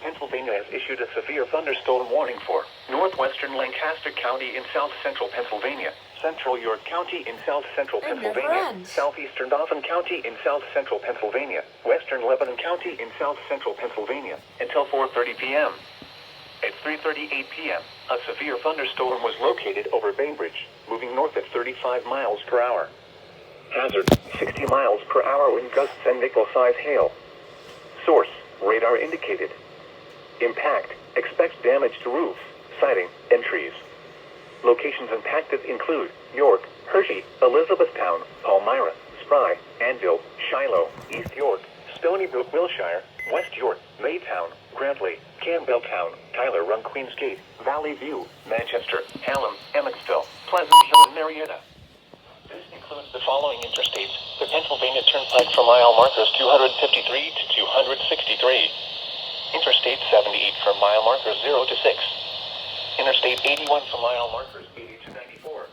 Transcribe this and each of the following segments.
Pennsylvania has issued a severe thunderstorm warning for northwestern Lancaster County in south-central Pennsylvania, central York County in south-central Pennsylvania, southeastern Dauphin County in south-central Pennsylvania, western Lebanon County in south-central Pennsylvania, until 4:30 p.m. At 3:38 p.m., a severe thunderstorm was located over Bainbridge, moving north at 35 miles per hour. Hazard, 60 miles per hour wind gusts and nickel-size hail. Source, radar indicated. Impact, expects damage to roofs, siding, and trees. Locations impacted include York, Hershey, Elizabethtown, Palmyra, Spry, Anvil, Shiloh, East York, Stony Brook, Wilshire, West York, Maytown, Grantley, Campbelltown, Tyler Run, Queensgate, Valley View, Manchester, Hallam, Emmetsville, Pleasant Hill, and Marietta. This includes the following interstates: the Pennsylvania Turnpike for mile markers 253 to 263, Interstate 78 for mile markers 0 to 6, Interstate 81 for mile markers 80 to 94,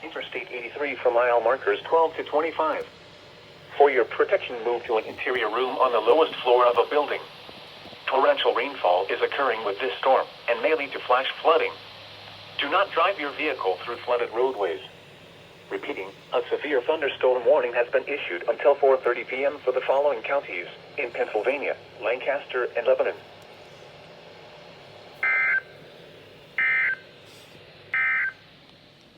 Interstate 83 for mile markers 12 to 25. For your protection, move to an interior room on the lowest floor of a building. Torrential rainfall is occurring with this storm and may lead to flash flooding. Do not drive your vehicle through flooded roadways. Repeating, a severe thunderstorm warning has been issued until 4:30 p.m. for the following counties in Pennsylvania, Lancaster, and Lebanon.